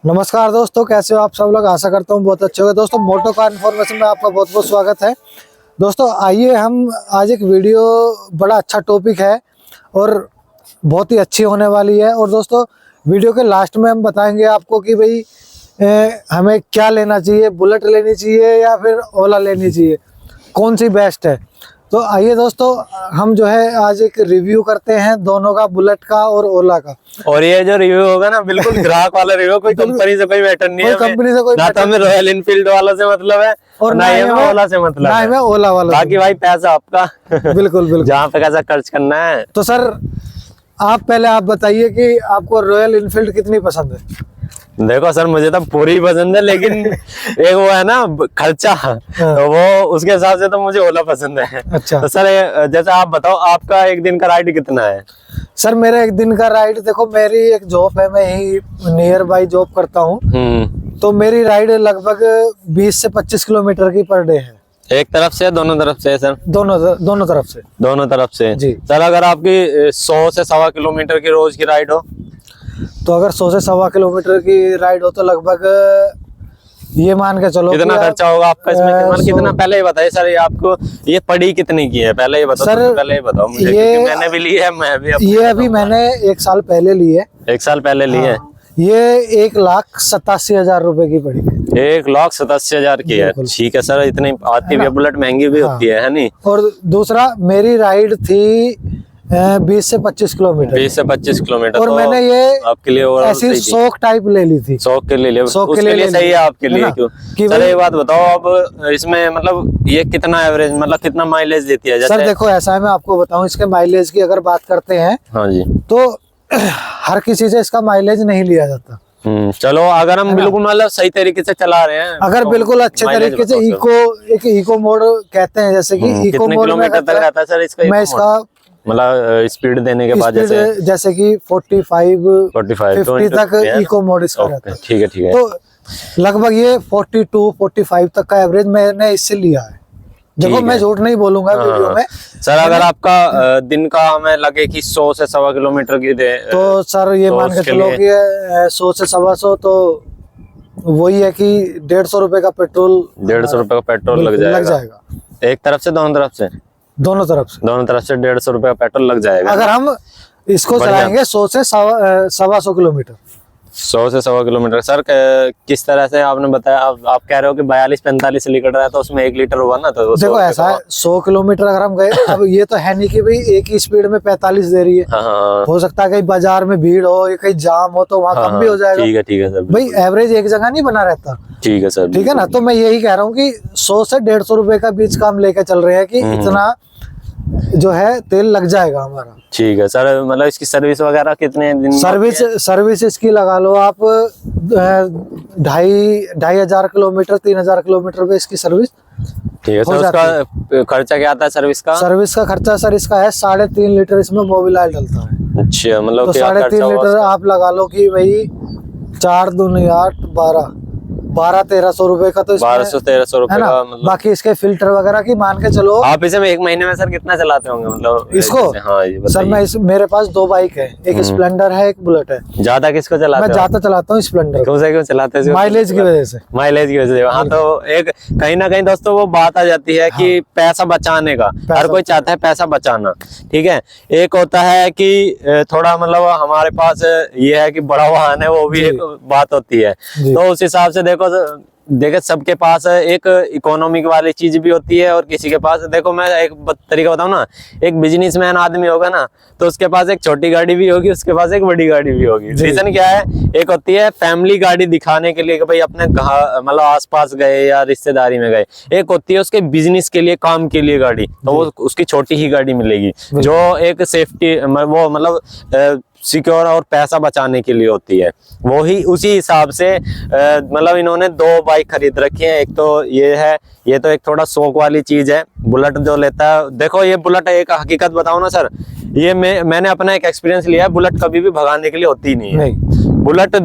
नमस्कार दोस्तों, कैसे हो आप सब लोग। आशा करता हूँ बहुत अच्छे हो। दोस्तों मोटो कार इन्फॉर्मेशन में आपका बहुत बहुत स्वागत है। दोस्तों आइए हम आज एक वीडियो, बड़ा अच्छा टॉपिक है और बहुत ही अच्छी होने वाली है। और दोस्तों वीडियो के लास्ट में हम बताएंगे आपको कि भाई हमें क्या लेना चाहिए, बुलेट लेनी चाहिए या फिर ओला लेनी चाहिए, कौन सी बेस्ट है। तो आइए दोस्तों हम जो है आज एक रिव्यू करते हैं दोनों का, बुलेट का और ओला का। और ये जो रिव्यू होगा ना, बिल्कुल ग्राहक वाला रिव्यू, कोई कंपनी से कोई मैटर नहीं है, कंपनी से कोई ना तो हमें रॉयल इनफील्ड वालों से मतलब है और ना ही हमें ओला से मतलब है, ना ओला वाला। बाकी भाई पैसा आपका बिल्कुल बिल्कुल, जहाँ पे कैसा खर्च करना है। तो सर आप बताइए कि आपको रॉयल इनफील्ड कितनी पसंद है। देखो सर, मुझे तो पूरी पसंद है, लेकिन एक वो है ना खर्चा, तो वो उसके हिसाब से तो मुझे ओला पसंद है। अच्छा तो सर जैसे आप बताओ, आपका एक दिन का राइड कितना है? सर मेरा एक दिन का राइड, देखो मेरी एक जॉब है, मैं ही नियर बाई जॉब करता हूँ, तो मेरी राइड लगभग 20 से 25 किलोमीटर की पर डे है। एक तरफ से दोनों तरफ से सर? दोनों तरफ से। दोनों तरफ से जी सर। अगर आपकी 100 से 1.25 किलोमीटर की रोज की राइड हो, तो अगर 100 से 1.25 किलोमीटर की राइड हो तो लगभग ये मान के चलो कितना खर्चा होगा आपका इसमें? कितना पहले ही बताइए सर, ये आपको ये पड़ी कितनी की है, पहले ही बताओ सर। पहले ही बताओ मुझे, ये मैंने भी ली है, मैं भी ये अभी मैंने 1 साल पहले ली है। 1 साल पहले ली है। ये 1,87,000 रुपए की पड़ी है। 1,87,000 की है। ठीक है सर, इतनी आती है बुलेट, महंगी भी होती है नहीं? और दूसरा मेरी राइड थी 20 से 25 किलोमीटर। 20 से 25 किलोमीटर। और मैंने ये आपके लिए ऐसी शौक टाइप ले ली थी। शौक के लिए उसके लिए सही है आपके लिए। क्यों सर, ये बात बताओ अब इसमें मतलब ये कितना एवरेज, मतलब कितना माइलेज देती है? सर देखो ऐसा है, मैं आपको बताऊं, इसके माइलेज की अगर बात करते हैं, हाँ जी, तो हर किसी से इसका माइलेज नहीं लिया जाता। चलो अगर हम बिल्कुल मतलब सही तरीके से चला रहे हैं, अगर बिल्कुल अच्छे तरीके से इको मोड कहते हैं, जैसे कि इको मोड में तक रहता है सर इसका? मैं इसका मतलब स्पीड देने के बाद जैसे कि 45 50 तक इको मोड इसका रहता है। ठीक है। तो लगभग ये 42-45 तक का एवरेज मैंने इससे लिया है। देखो मैं झूठ नहीं बोलूंगा वीडियो में। सर अगर आपका दिन का हमें लगे कि 100 से 1.25 किलोमीटर की दे, तो सर ये मान के चलो कि 100 से 125, तो वही है कि 150 रुपए का पेट्रोल, 150 रुपए का पेट्रोल लग जाएगा। एक तरफ से दोनों तरफ से? दोनों तरफ से 150 रुपए का पेट्रोल लग जाएगा अगर हम इसको चलाएंगे 100 से 125 किलोमीटर। 100 से 1.25 किलोमीटर। सर किस तरह से आपने बताया, आप कह रहे हो कि 42-45 लीटर रहा है, तो उसमें 1 लीटर हुआ ना, तो देखो ऐसा है 100 किलोमीटर अगर हम गए, अब ये तो है नहीं कि भाई एक ही स्पीड में 45 दे रही है। हो सकता है कहीं बाजार में भीड़ हो या कहीं जाम हो तो वहाँ कम भी हो जाएगा। ठीक है सर। भाई एवरेज एक जगह नहीं बना रहता। ठीक है सर। ठीक है ना, तो मैं यही कह रहा हूँ कि 100 से 150 रुपए का बीच का हम लेके चल रहे हैं कि इतना जो है तेल लग जाएगा हमारा। ठीक है सर। मतलब इसकी सर्विस वगैरह कितने दिन? सर्विस इसकी लगा लो आप 2,500 किलोमीटर 3,000 किलोमीटर पे इसकी सर्विस। ठीक है सर। उसका खर्चा क्या आता है सर्विस का? सर्विस का खर्चा सर इसका है 3.5 लीटर इसमें मोबिल ऑयल डलता है। अच्छा, मतलब तो 3.5 लीटर आप लगा लो कि भाई 4 दूनी 8 1200-1300 रुपए का, तो 1200-1300 रुपए का मतलब। बाकी इसके फिल्टर वगैरह की मान के चलो आप इसे एक महीने में सर कितना चलाते होंगे मतलब इसको? हाँ सर मैं मेरे पास 2 बाइक है, एक स्प्लेंडर है, एक बुलेट है। ज्यादा किसको चलाते हो? मैं ज्यादा चलाता हूँ स्प्लेंडर। क्यों चलाते हैं? माइलेज की वजह से। हाँ, तो एक कहीं ना कहीं दोस्तों वो बात आ जाती है कि पैसा बचाने का, हर कोई चाहता है पैसा बचाना। ठीक है, एक होता है कि थोड़ा मतलब हमारे पास ये है कि बड़ा वाहन है, वो भी एक बात होती है। तो उस हिसाब से देखो सबके पास एक इकोनॉमिक वाली चीज भी होती है और किसी के पास, देखो मैं एक तरीका बताऊं ना, एक बिजनेसमैन आदमी होगा ना तो उसके पास एक छोटी गाड़ी भी होगी, उसके पास एक बड़ी गाड़ी भी होगी। रीजन क्या है? एक होती है फैमिली गाड़ी दिखाने के लिए कि भाई अपने मतलब आसपास गए या रिश्तेदारी में गए, एक होती है उसके बिजनेस के लिए, काम के लिए गाड़ी, तो वो उसकी छोटी ही गाड़ी मिलेगी जो एक सेफ्टी वो मतलब सिक्योर और पैसा बचाने के लिए होती है। वो ही उसी हिसाब से मतलब इन्होंने 2 बाइक खरीद रखी है। एक तो ये है, ये तो एक थोड़ा शौक वाली चीज है। बुलेट जो लेता है, देखो ये बुलेट एक हकीकत बताऊं ना सर, ये मैंने अपना एक एक्सपीरियंस लिया है, बुलेट कभी भी भगाने के लिए होती नहीं है। बुलेट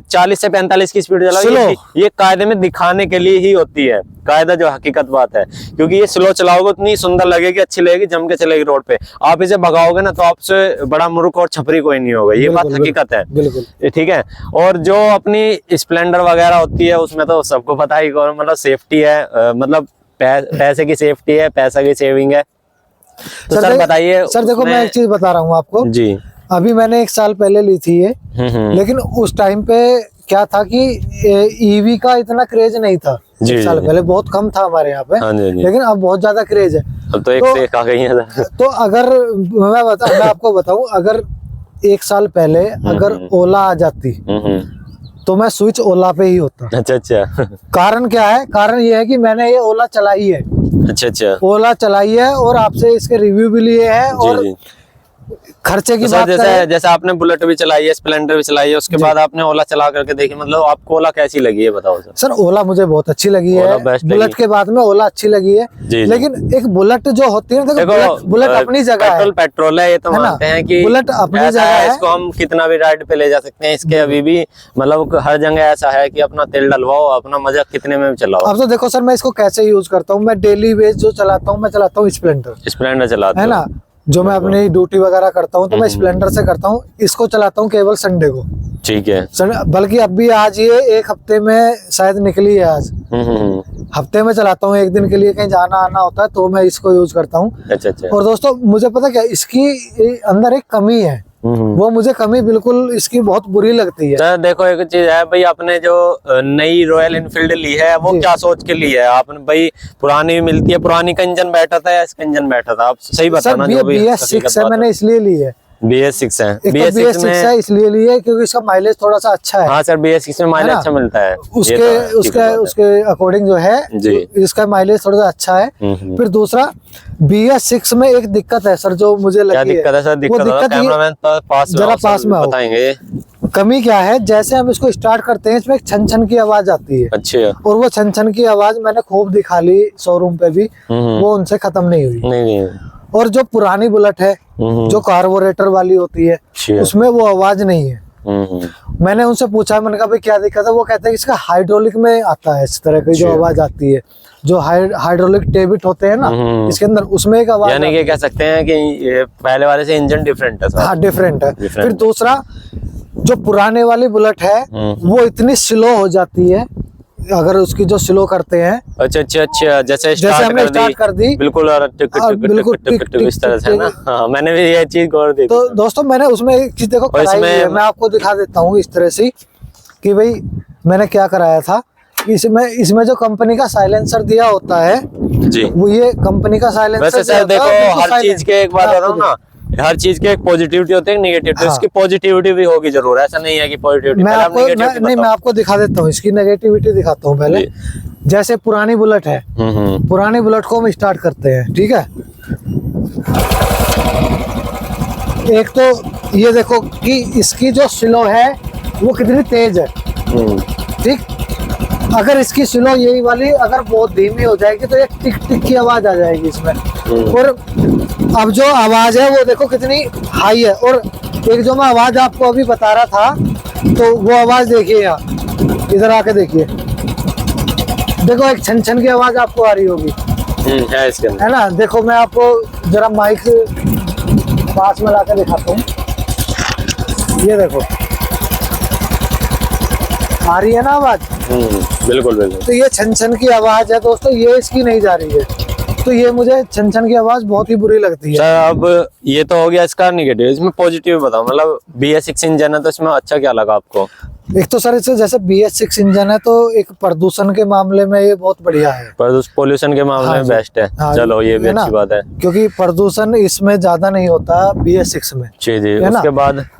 40 से 45 की स्पीड चलाओ, ये कायदे में दिखाने के लिए ही होती है, कायदा जो हकीकत बात है, क्योंकि ये स्लो चलाओगे उतनी सुंदर लगेगी, अच्छी लगेगी, जम के चलेगी रोड पे। आप इसे भगाओगे ना तो आपसे बड़ा मुर्ख और छपरी कोई नहीं होगा, ये बात हकीकत है। बिल्कुल ठीक है। और जो अपनी स्प्लेंडर वगैरह होती है उसमें तो सबको पता ही, मतलब सेफ्टी है, मतलब पैसे की सेफ्टी है, पैसा की सेविंग है। तो सर बताइए। सर देखो मैं एक चीज बता रहा हूँ आपको जी, अभी मैंने 1 साल पहले ली थी ये, लेकिन उस टाइम पे क्या था कि ईवी का इतना क्रेज नहीं था। 1 साल पहले बहुत कम था हमारे यहाँ पे, लेकिन अब बहुत ज्यादा क्रेज है। अब तो एक से एक आ गई है। तो अगर मैं आपको बताऊं, अगर 1 साल पहले अगर ओला आ जाती तो मैं स्विच ओला पे ही होता। अच्छा। कारण क्या है? कारण ये है कि मैंने ये ओला चलाई है। अच्छा। ओला चलाई है और आपसे इसके रिव्यू भी लिए हैं। और खर्चे की बात जैसे आपने बुलेट भी चलाई है, स्प्लेंडर भी चलाई है, उसके बाद आपने ओला चला करके देखी, मतलब आपको ओला कैसी लगी है बताओ सर? सर ओला मुझे बहुत अच्छी लगी है, बुलेट के बाद में ओला अच्छी लगी है। लेकिन एक बुलेट जो होती है, देखो बुलेट अपनी जगह है, पेट्रोल है, ये तो मानते हैं कि बुलेट अपनी जगह है, इसको हम कितना भी राइड पे ले जा सकते हैं, इसके अभी भी मतलब हर जगह ऐसा है कि अपना तेल डलवाओ, अपना मजा कितने में भी चलाओ। अब तो देखो सर मैं इसको कैसे यूज करता हूँ, मैं डेली बेस जो चलाता हूँ, मैं चलाता हूँ स्प्लेंडर चलाता है ना, जो मैं अपनी ड्यूटी वगैरह करता हूँ तो मैं स्प्लेंडर से करता हूँ। इसको चलाता हूँ केवल संडे को। ठीक है। बल्कि अभी आज ये 1 हफ्ते में शायद निकली है आज। हफ्ते में चलाता हूँ, 1 दिन के लिए कहीं जाना आना होता है तो मैं इसको यूज करता हूँ। अच्छा। और दोस्तों मुझे पता क्या, इसकी अंदर एक कमी है, वो मुझे कमी बिल्कुल इसकी बहुत बुरी लगती है। सर देखो एक चीज है भाई, आपने जो नई रॉयल एनफील्ड ली है वो क्या सोच के ली है आपने भाई? पुरानी भी मिलती है, पुरानी का इंजन बैठा था या इसका इंजन बैठा था? आप सही बताना। जो भी BS6 है, मैंने इसलिए ली है। BS6 है, BS6 है इसलिए लिए है क्योंकि इसका माइलेज थोड़ा सा अच्छा है। हाँ सर, BS6 में माइलेज अच्छा मिलता है। उसके अकॉर्डिंग जो है इसका माइलेज थोड़ा सा अच्छा है। फिर दूसरा BS6 में एक दिक्कत है सर, जो मुझे लगी है। क्या दिक्कत है सर? कैमरामैन जरा पास में बताएंगे। कमी क्या है, जैसे हम इसको स्टार्ट करते हैं इसमें एक छन छन की आवाज आती है। अच्छा। और वो छन छन की आवाज मैंने खूब दिखा ली शोरूम पे भी, वो उनसे खत्म नहीं हुई। नहीं। और जो पुरानी बुलेट है जो कार्बोरेटर वाली होती है, उसमें वो आवाज नहीं है। मैंने उनसे पूछा, मैंने कहा भाई क्या दिक्कत है? वो कहते हैं कि इसका हाइड्रोलिक में आता है इस तरह की जो आवाज आती है, जो हाइड्रोलिक टेबिट होते हैं ना इसके अंदर, उसमें एक आवाज, यानी कि कह सकते हैं कि ये पहले वाले से इंजन डिफरेंट है। हाँ डिफरेंट है। फिर दूसरा, जो पुराने वाली बुलेट है वो इतनी स्लो हो जाती है अगर उसकी जो स्लो करते हैं। अच्छा। जैसे हमने स्टार्ट कर दी बिल्कुल इस तरह से ना। हाँ, मैंने भी ये चीज गौर दी। तो दोस्तों मैंने उसमें एक चीज देखो कराई है, मैं आपको दिखा देता हूँ इस तरह से कि भाई मैंने क्या कराया था। इसमें जो कंपनी का साइलेंसर दिया होता है जी, वो ये कंपनी का साइलेंसर। वैसे सर देखो हर चीज के एक बात बताऊं ना, हर चीज के एक पॉजिटिविटी होती है, नेगेटिव। तो इसकी पॉजिटिविटी भी होगी जरूर, ऐसा नहीं है कि पॉजिटिविटी। मैं आपको दिखा देता हूँ, इसकी नेगेटिविटी दिखाता हूँ पहले। जैसे पुरानी बुलेट है, पुरानी बुलेट को हम स्टार्ट करते हैं, ठीक है। एक तो ये देखो कि इसकी जो स्लो है वो कितनी तेज है, ठीक। अगर इसकी स्लो यही वाली अगर बहुत धीमी हो जाएगी तो एक टिक टिक की आवाज आ जाएगी इसमें। और अब जो आवाज है वो देखो कितनी हाई है। और एक जो मैं आवाज आपको अभी बता रहा था, तो वो आवाज देखिए, यहाँ इधर आके देखिए, देखो एक छन छन की आवाज आपको आ रही होगी, है इसके अंदर, है ना। देखो मैं आपको जरा माइक पास में लाकर दिखाता हूँ, ये देखो आ रही है ना आवाज। बिल्कुल। तो ये छन छन की आवाज है दोस्तों, ये इसकी नहीं जा रही है, तो ये मुझे छन छन की आवाज बहुत ही बुरी लगती है। सर अब ये तो हो गया इसका नेगेटिव, इसमें पॉजिटिव बताओ। मतलब BS6 इंजन है तो इसमें अच्छा क्या लगा आपको? एक तो सर इससे जैसे BS6 इंजन है तो एक प्रदूषण के मामले में ये बहुत बढ़िया है, पोल्यूशन के मामले में बेस्ट है। चलो ये भी अच्छी बात है, क्योंकि प्रदूषण इसमें ज्यादा नहीं होता BS6 में। जी।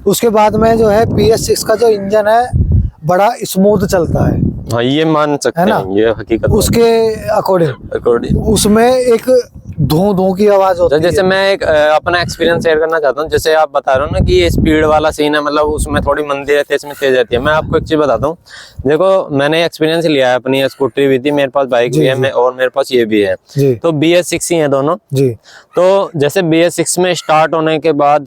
उसके बाद में जो है BS6 का जो इंजन है बड़ा स्मूथ चलता है। हाँ ये मान सकते हैं, ये हकीकत। उसके अकॉर्डिंग उसमें एक धू की आवाज होती है। जैसे मैं एक अपना एक्सपीरियंस शेयर करना चाहता हूँ। जैसे आप बता रहे हो ना कि ये स्पीड वाला सीन है, मतलब उसमें थोड़ी मंदी रहती है, इसमें तेज रहती है। मैं आपको एक चीज बताता हूँ, देखो मैंने एक्सपीरियंस लिया है, अपनी स्कूटरी भी थी, मेरे पास बाइक भी है, और मेरे पास ये भी है। तो BS6 ही है दोनों जी। तो जैसे BS6 में स्टार्ट होने के बाद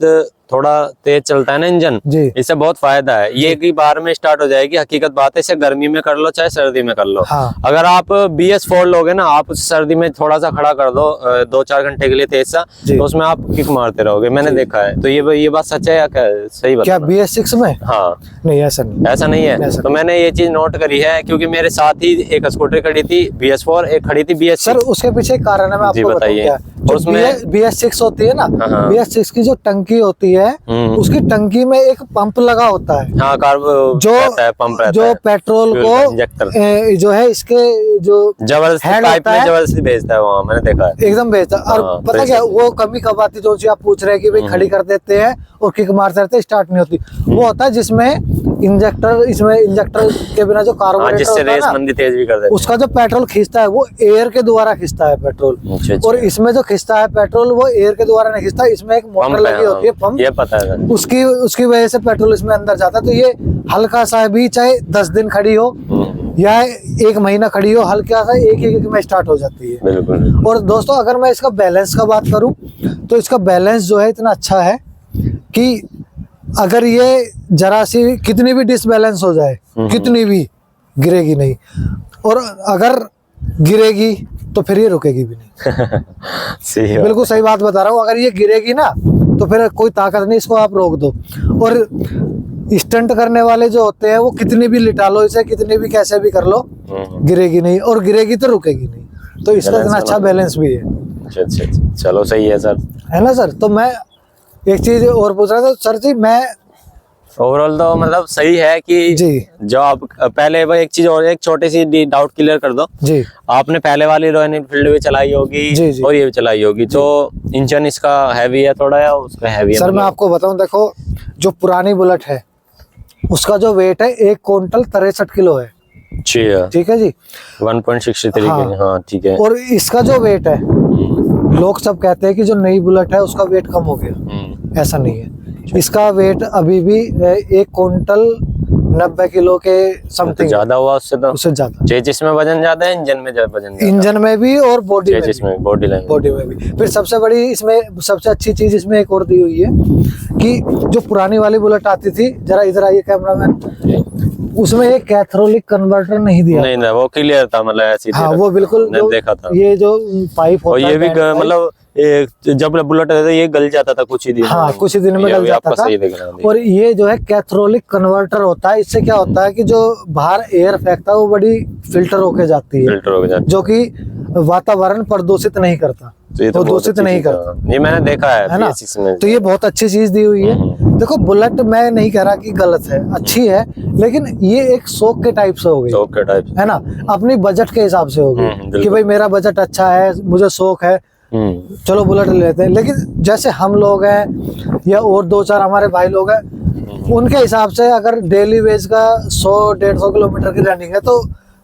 थोड़ा तेज चलता है ना इंजन, जी। इससे बहुत फायदा है। ये एक ही बार में स्टार्ट हो जाएगी, हकीकत बात है। इसे गर्मी में कर लो चाहे सर्दी में कर लो। हाँ। अगर आप BS4 लोगे ना, आप उसे सर्दी में थोड़ा सा खड़ा कर दो 2-4 घंटे के लिए तेज सा, तो उसमें आप किक मारते रहोगे, मैंने देखा है। तो ये बात सच है या क्या? सही बात क्या BS6 में? हाँ नहीं, ऐसा नहीं है। तो मैंने ये चीज नोट करी है, क्योंकि मेरे साथ ही एक स्कूटर खड़ी थी BS4, एक खड़ी थी BS6। सर उसके पीछे एक कारण है, मैं आपको बताइए। और उसमें BS6 होती है ना, BS6 की जो टंकी होती है, उसकी टंकी में एक पंप लगा होता है। हाँ, पंप जो पेट्रोल को जो है इसके जो जबरदस्ती भेजता है वहाँ, मैंने देखा है एकदम भेजता है। और पता क्या, वो कभी कब आती जो आप पूछ रहे हैं कि भाई खड़ी कर देते हैं और किक मारते रहते, स्टार्ट नहीं होती। वो होता है जिसमें इंजेक्टर के बिना जो कार्बोरेटर होता है ना, तेज भी कर देते हैं। उसका जो पेट्रोल खींचता है वो एयर के द्वारा खींचता है पेट्रोल। और इसमें जो खींचता है पेट्रोल वो एयर के द्वारा नहीं खींचता, इसमें एक मोटर लगी होती है, पंप, ये पता है। उसकी वजह से पेट्रोल इसमें अंदर जाता है। तो ये हल्का सा भी, चाहे 10 दिन खड़ी हो या 1 महीना खड़ी हो, हल्का सा एक में स्टार्ट हो जाती है। बिल्कुल। और दोस्तों अगर मैं इसका बैलेंस का बात करूं तो इसका बैलेंस जो है इतना अच्छा है कि अगर ये जरा सी कितनी भी डिसबैलेंस हो जाए, कितनी भी, गिरेगी नहीं। और अगर गिरेगी तो फिर ये रुकेगी भी नहीं। बिल्कुल सही बात बता रहा हूँ। अगर ये गिरेगी ना तो फिर कोई ताकत नहीं, इसको आप रोक दो। और स्टंट करने वाले जो होते हैं वो कितनी भी लिटा लो इसे, कितनी भी कैसे भी कर लो, गिरेगी नहीं, और गिरेगी तो रुकेगी नहीं। तो इसका इतना अच्छा बैलेंस भी है। अच्छा, चलो सही है सर, है ना सर। तो मैं एक चीज और पूछ रहा था सर जी, मैं ओवरऑल तो मतलब सही है कि जी, जो आप पहले वो एक चीज और, एक छोटी सी डाउट क्लियर कर दो जी। आपने पहले वाली रॉयल एनफील्ड भी चलाई होगी जी, जी। और ये भी चलाई होगी, तो इंजन इसका हैवी है थोड़ा या उसका हैवी है? सर मैं आपको बताऊं, देखो जो पुरानी बुलेट है उसका जो वेट है 1 क्विंटल 63 किलो है। ठीक है जी, 1.63। हाँ ठीक है। और इसका जो वेट है, लोग सब कहते हैं कि जो नई बुलेट है उसका वेट कम हो गया, ऐसा नहीं है। इसका वेट अभी भी 1 क्विंटल 90 किलो के समथिंग ज्यादा हुआ उससे ज्यादा। चेसिस में वजन ज्यादा है, इंजन में वजन, इंजन में भी और बॉडी में भी। फिर सबसे बड़ी इसमें सबसे अच्छी चीज इसमें एक और दी हुई है कि जो पुरानी वाली बुलेट आती थी, जरा इधर आइए कैमरामैन, उसमें एक कैथोलिक कन्वर्टर नहीं दिया। नहीं, वो क्लियर था, मतलब ऐसी। हाँ, वो बिल्कुल देखा था। ये जो पाइप होता है, ये भी मतलब जब बुलेट ये गल जाता था कुछ ही दिन। हाँ, कुछ ही दिन में गल जाता था। और ये जो है कैथोलिक कन्वर्टर होता है। इससे क्या होता है कि जो बाहर एयर फेंकता है वो बड़ी फिल्टर होके जाती है, जो कि वातावरण प्रदूषित नहीं करता, तो दूषित नहीं करता। ये मैंने देखा है ना। तो ये बहुत अच्छी चीज दी हुई है। देखो बुलेट मैं नहीं कह रहा कि गलत है, अच्छी है, लेकिन ये एक शौक के टाइप से हो गई, शौक के टाइप, है ना, अपनी बजट के हिसाब से हो गई कि भाई मेरा बजट अच्छा है, मुझे शौक है, चलो बुलेट ले लेते हैं। लेकिन जैसे हम लोग हैं या और 2-4 हमारे भाई लोग हैं, उनके हिसाब से अगर डेली वेज का 100-150 किलोमीटर की रनिंग है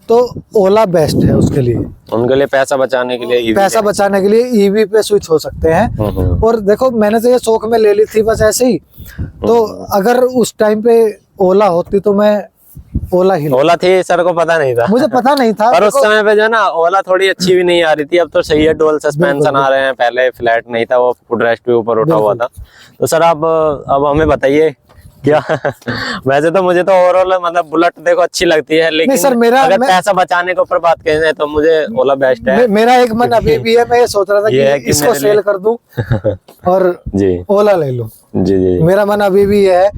तो ओला बेस्ट है उसके लिए। उनके लिए पैसा बचाने के लिए ईवी पे स्विच हो सकते हैं। और देखो मैंने तो ये शौक में ले ली थी बस ऐसे ही, तो अगर उस टाइम पे ओला होती तो मैं ओला थी, सर को पता नहीं था, मुझे पता नहीं था। पर उस समय पे जो ना ओला थोड़ी अच्छी भी नहीं आ रही थी। अब तो सही है, डुअल सस्पेंशन आ रहे हैं, पहले फ्लैट नहीं था, वो फुटरेस्ट भी ऊपर उठा हुआ था। तो सर आप अब हमें बताइए क्या वैसे तो मुझे तो ओवरऑल मतलब बुलेट देखो अच्छी लगती है, लेकिन सर अगर पैसा बचाने के ऊपर बात करें तो मुझे ओला बेस्ट है। मेरा एक मन अभी भी है, मैं ये सोच रहा था कि इसको सेल कर दूं और ओला ले लूं। जी, मेरा मन अभी भी है।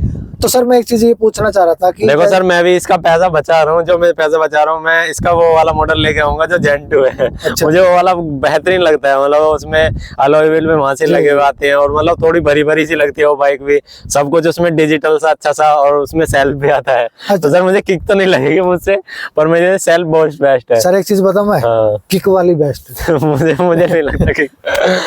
तो सर मैं एक चीज ये पूछना चाह रहा था कि देखो सर, मैं भी इसका पैसा बचा रहा हूँ, जो मैं पैसा बचा रहा हूँ, मैं इसका वो वाला मॉडल लेके आऊंगा जो जेन 2 है। अच्छा। मुझे वो वाला बेहतरीन लगता है, मतलब उसमें अलॉय व्हील में वहां से लगे हुए आते हैं और मतलब थोड़ी भरी भरी सी लगती है वो बाइक भी, सब कुछ उसमें डिजिटल सा अच्छा सा, और उसमें सेल्फ भी आता है। अच्छा। तो सर मुझे किक तो नहीं लगेगी मुझसे, पर मुझे सेल्फ बहुत बेस्ट है। सर एक चीज बताऊं मैं, किक वाली बेस्ट मुझे नहीं लगता किक।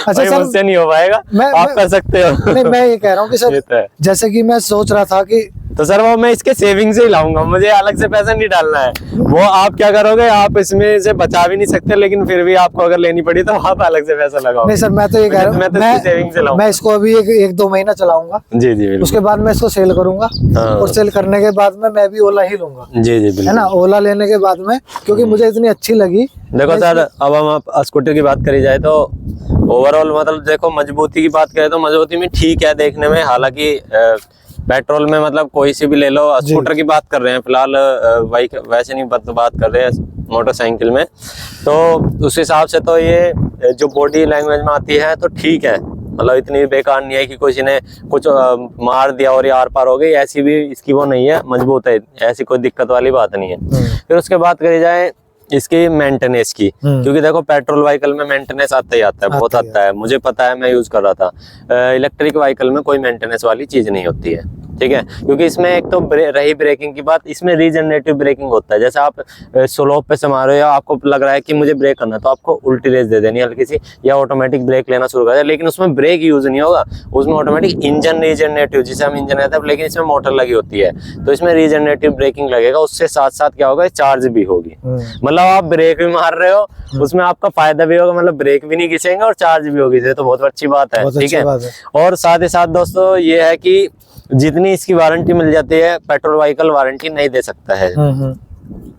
अच्छा सर, मुझसे नहीं हो पाएगा, आप कर सकते हो। नहीं, मैं ये कह रहा हूँ कि सर जैसे कि मैं सोच रहा था बाकी तो सर वो मैं इसके सेविंग से ही लाऊंगा, मुझे अलग से पैसा नहीं डालना है। वो आप क्या करोगे, आप इसमें से बचा भी नहीं सकते, लेकिन फिर भी आपको अगर लेनी पड़ी तो आप अलग से पैसा लगाओ। नहीं सर, मैं तो ये कह रहा हूँ, मैं सेविंग से लाऊंगा। मैं इसको अभी एक दो महीना चलाऊंगा। जी जी, उसके बाद मैं इसको सेल करूंगा। और सेल करने के बाद में मैं भी ओला ही लूंगा। जी जी, है ना। ओला लेने के बाद में, क्योंकि मुझे इतनी अच्छी लगी। देखो सर, अब हम स्कूटर की बात करी जाए तो ओवरऑल मतलब देखो, मजबूती की बात करें तो मजबूती में ठीक है देखने में। हालांकि पेट्रोल में मतलब कोई सी भी ले लो, स्कूटर की बात कर रहे हैं फिलहाल, बाइक वैसे नहीं बात कर रहे हैं मोटरसाइकिल में। तो उस हिसाब से तो ये जो बॉडी लैंग्वेज में आती है तो ठीक है, मतलब इतनी भी बेकार नहीं है कि किसी ने कुछ मार दिया और ये आर पार हो गई, ऐसी भी इसकी वो नहीं है, मजबूत है, ऐसी कोई दिक्कत वाली बात नहीं है। फिर उसके बात करी जाए इसकी मेंटेनेंस की, क्योंकि देखो पेट्रोल व्हीकल में मेंटेनेंस आता ही आता है, बहुत आता है, मुझे पता है, मैं यूज कर रहा था। इलेक्ट्रिक व्हीकल में कोई मेंटेनेंस वाली चीज नहीं होती है, ठीक है। क्योंकि इसमें एक तो रही ब्रेकिंग की बात, इसमें रीजनरेटिव ब्रेकिंग होता है। जैसे आप स्लोप पे से मारो या आपको लग रहा है कि मुझे ब्रेक करना है, तो आपको उल्टी रेस दे देनी हल्की सी, या ऑटोमेटिक ब्रेक लेना शुरू कर दे, लेकिन उसमें ब्रेक यूज नहीं होगा, उसमें ऑटोमेटिक इंजन रीजनरेटिव, जिसे हम इंजन कहते हैं, लेकिन इसमें मोटर लगी होती है, तो इसमें रीजनरेटिव ब्रेकिंग लगेगा। उससे साथ साथ क्या होगा, चार्ज भी होगी, मतलब आप ब्रेक भी मार रहे हो, उसमें आपका फायदा भी होगा, मतलब ब्रेक भी नहीं घिसेंगे और चार्ज भी होगी, तो बहुत अच्छी बात है, ठीक है। और साथ ही साथ दोस्तों ये है कि जितनी इसकी वारंटी मिल जाती है, पेट्रोल व्हीकल वारंटी नहीं दे सकता है।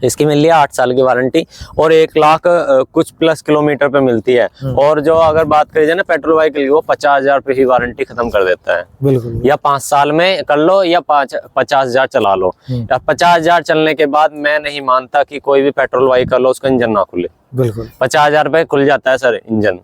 इसकी मिल रही है 8 साल की वारंटी और 1 लाख कुछ प्लस किलोमीटर पे मिलती है। और जो अगर बात करी जाए ना पेट्रोल व्हीकल की, वो 50,000 पे ही वारंटी खत्म कर देता है। बिल्कुल। या 5 साल में कर लो या 50,000 चला लो, या 50,000 चलने के बाद मैं नहीं मानता कि कोई भी पेट्रोल व्हीकल हो उसका इंजन ना खुले। बिल्कुल। 50,000 पे खुल जाता है सर इंजन,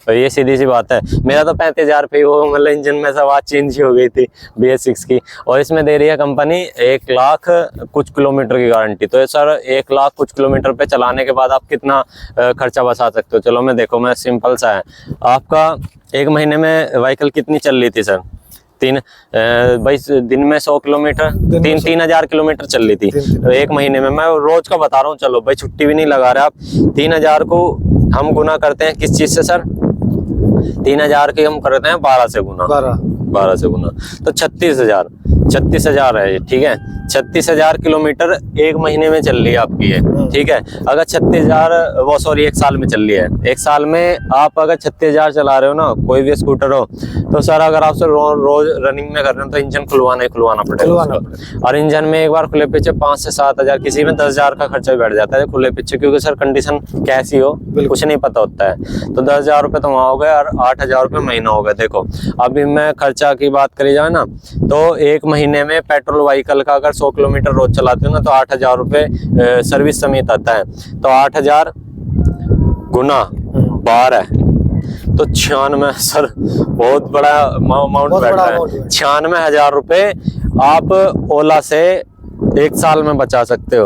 तो ये सीधी सी बात है। मेरा तो 35,000 पे वो मतलब इंजन में सब आवाज चेंज हो गई थी BS6 की, और इसमें दे रही है कंपनी 1 लाख कुछ किलोमीटर की गारंटी। तो सर 1 लाख कुछ किलोमीटर पे चलाने के बाद आप कितना खर्चा बचा सकते हो? चलो मैं देखो, मैं सिंपल सा है, आपका 1 महीने में व्हीकल कितनी चल रही थी सर? 22 दिन में 100 किलोमीटर, 3,000 किलोमीटर चल रही थी। तो 1 महीने में, मैं रोज का बता रहा हूँ, चलो भाई छुट्टी भी नहीं लगा रहे आप। 3,000 को हम गुना करते हैं किस चीज से सर? 3,000 के हम करते हैं 12 से गुना, 12 से गुना, तो 36,000 है, ठीक है। 36,000 किलोमीटर 1 महीने में चल रही है आपकी है, ठीक है। अगर 36,000 वो सॉरी 1 साल में चल रही है, 1 साल में आप अगर 36,000 चला रहे हो ना, कोई भी स्कूटर हो, तो सर अगर आप रोज रनिंग में कर रहे हो तो इंजन खुलवाना पड़ेगा। और इंजन में एक बार खुले पीछे 5 से 7,000, किसी में 10,000 का खर्चा बैठ जाता है खुले पीछे, क्योंकि सर कंडीशन कैसी हो कुछ नहीं पता होता है। तो 10,000 रुपये तो वहाँ हो गए और 8,000 रुपये महीना हो गया। देखो अभी मैं खर्चा की बात करी जाए ना, तो 1 महीने में पेट्रोल व्हीकल का अगर 100 किलोमीटर रोज चलाते हो ना, तो 8,000 रुपये सर्विस समेत आता है। तो 8,000 गुना 12 तो 96, सर बहुत बड़ा अमाउंट बैठ रहा है। 96,000 रुपये आप ओला से 1 साल में बचा सकते हो।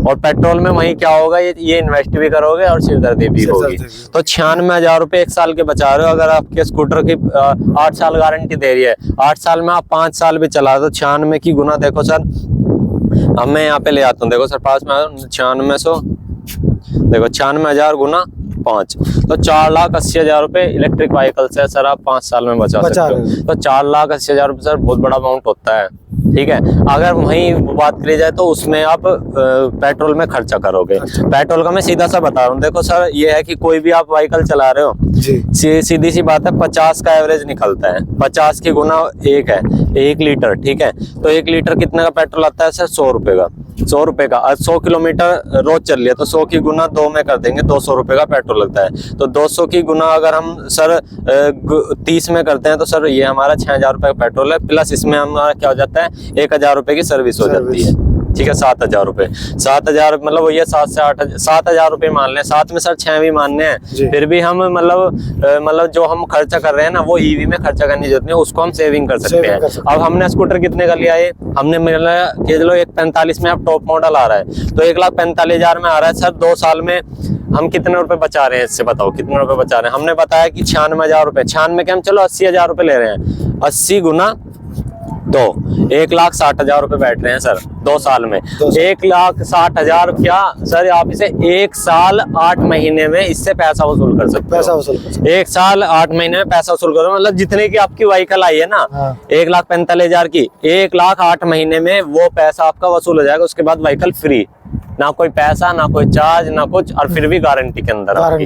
और पेट्रोल में वही क्या होगा, ये इन्वेस्ट भी करोगे और सिरदर्दी भी होगी। तो 96,000 रुपये 1 साल के बचा रहे हो। अगर आपके स्कूटर की 8 साल गारंटी दे रही है, 8 साल में आप 5 साल भी चला दो, 96 की गुना देखो सर, अब मैं यहाँ पे ले आता हूँ, देखो सर पास में 9600, देखो 96,000 गुना 5, तो 4,80,000 रुपये इलेक्ट्रिक व्हीकल से सर आप 5 साल में बचा सकते हो। तो 4,80,000 रुपये सर बहुत बड़ा अमाउंट होता है, ठीक है। अगर वहीं बात करी जाए तो उसमें आप पेट्रोल में खर्चा करोगे। पेट्रोल का मैं सीधा सा बता रहा हूँ, देखो सर ये है कि कोई भी आप व्हीकल चला रहे हो, सीधी सी बात है, 50 का एवरेज निकलता है, 50 की गुना 1 है, 1 लीटर, ठीक है। तो 1 लीटर कितने का पेट्रोल आता है सर? 100 रुपये का, 100 रुपये का। 100 किलोमीटर रोज चल रही है, तो 100 की गुना 2 में कर देंगे, 200 रुपये का पेट्रोल लगता है। तो 200 की गुना अगर हम सर 30 में करते हैं, तो सर ये हमारा 6,000 रुपये का पेट्रोल है, प्लस इसमें हमारा क्या हो जाता है, 1,000 रुपये की सर्विस हो जाती है, ठीक है। 7,000 रुपये, 7,000 मतलब वही है 7 से 8, 7,000 रुपये मान लें, 7 में सर 6 भी मानने हैं, फिर भी हम मतलब जो हम खर्चा कर रहे हैं ना, वो ईवी में खर्चा करने की जरूरत नहीं है, उसको हम सेविंग कर सकते हैं। अब हमने स्कूटर कितने का लिया है? हमने मिला कि चलो 1,45 में अब टॉप मॉडल आ रहा है, तो 1,45,000 में आ रहा है सर। 2 साल में हम कितने रुपए बचा रहे हैं, इससे बताओ कितने रुपए बचा रहे हैं? हमने बताया कि 96,000 रुपये, 96 के हम चलो 80,000 रुपये ले रहे हैं, 80 गुना 2, 1,60,000 रुपए बैठ रहे हैं सर 2 साल में। 1,60,000 क्या सर, आप इसे 1 साल 8 महीने में इससे पैसा वसूल कर सकते हो। 1 साल 8 महीने में पैसा वसूल करो, मतलब जितने की आपकी व्हीकल आई है ना 1,45,000 की, 1 लाख 8 महीने में वो पैसा आपका वसूल हो जाएगा। उसके बाद व्हीकल फ्री, ना कोई पैसा ना कोई चार्ज ना कुछ, और फिर भी गारंटी के अंदर आपकी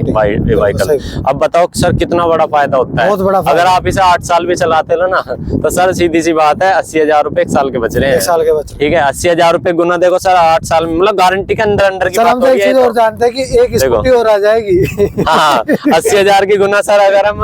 व्हीकल। अब बताओ सर कितना बड़ा फायदा होता है। बहुत बड़ा अगर आप इसे 8 साल भी चलाते हो ना तो सर सीधी सी बात है 80,000 रुपए 1 साल के बच रहे हैं। 1 साल के बच, ठीक है, 80,000 रुपए गुना देखो सर 8 साल में, मतलब गारंटी के अंदर अंदर की सर। हम तो एक चीज और जानते हैं कि एक स्कूटी और आ जाएगी। हाँ 80,000 की गुना सर अगर हम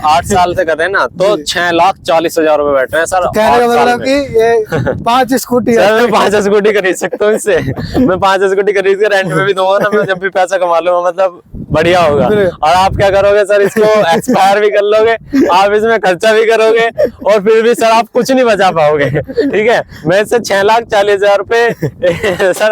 8 साल से कर रहे हैं ना तो 6,40,000 रुपए बैठ रहे हैं सर। कहने का मतलब कि ये 5 स्कूटी है। मैं 5 स्कूटी खरीद सकता हूँ इससे। मैं 5 स्कूटी खरीद के रेंट में भी दूंगा ना, मैं जब भी पैसा कमा लूंगा, मतलब बढ़िया होगा। और आप क्या करोगे सर, इसको एक्सपायर भी कर लोगे, आप इसमें खर्चा भी करोगे और फिर भी सर आप कुछ नहीं बचा पाओगे। ठीक है, मैं इससे 6,40,000 रुपए सर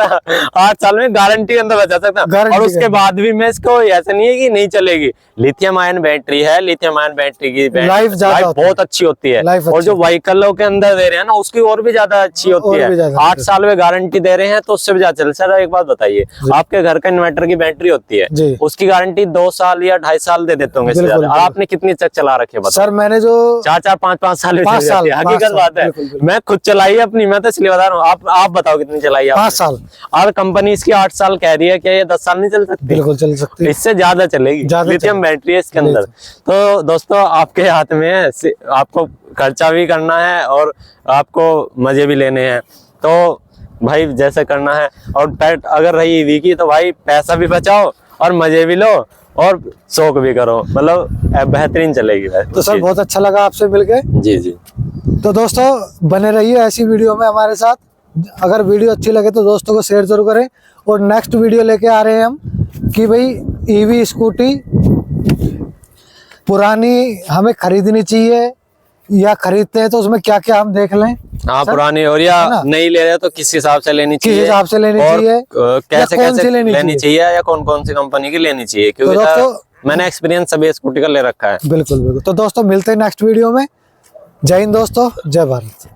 8 साल में गारंटी के अंदर बचा सकता हूँ। और उसके बाद भी मैं इसको ऐसा नहीं है कि नहीं चलेगी, लिथियम आयन बैटरी है, लिथियम आयन बैटरी की लाइफ बहुत अच्छी होती है। और जो व्हीकलों के अंदर दे रहे हैं ना उसकी और भी ज्यादा अच्छी होती है। 8 साल में गारंटी दे रहे हैं तो उससे भी ज्यादा चल। सर एक बात बताइए, आपके घर का इन्वर्टर की बैटरी होती है, उसकी गारंटी 2 साल या 2.5 साल दे देते होंगे इससे ज्यादा। आपने कितनी तक चला रखे बताओ? सर मैंने जो 4-4 5-5 साल हकीकत बात है। मैं खुद चलाई है अपनी, मैं तो इसलिए बता रहा हूँ। आप बताओ कितनी चलाई है? 5 साल। और कंपनी इसकी 8 साल कह रही है, क्या ये 10 साल नहीं चल सकती? बिल्कुल चल सकती है, इससे ज्यादा चलेगी। लिथियम बैटरी है इसके अंदर। तो दोस्तों आपके हाथ में है, आपको खर्चा भी करना है और आपको मजे भी लेने हैं, तो भाई जैसे करना है। और पेट अगर रही ईवी की तो भाई पैसा भी बचाओ और मजे भी लो और शौक भी करो, मतलब बेहतरीन चलेगी। तो सर बहुत अच्छा लगा आपसे मिलके। जी जी। तो दोस्तों बने रहिए ऐसी वीडियो में हमारे साथ। अगर वीडियो अच्छी लगे तो दोस्तों को शेयर जरूर करें। और नेक्स्ट वीडियो लेके आ रहे हैं हम कि भाई ईवी स्कूटी पुरानी हमें खरीदनी चाहिए या खरीदते हैं तो उसमें क्या क्या हम देख लें। हाँ पुरानी और या नहीं ले रहे तो किस हिसाब से लेनी चाहिए, किस हिसाब से लेनी चाहिए, कैसे कैसे लेनी चाहिए या कौन कौन सी कंपनी की लेनी चाहिए, क्योंकि मैंने एक्सपीरियंस सभी स्कूटी का ले रखा है। बिल्कुल बिल्कुल। तो दोस्तों मिलते हैं नेक्स्ट वीडियो में। जय हिंद दोस्तों, जय भारत।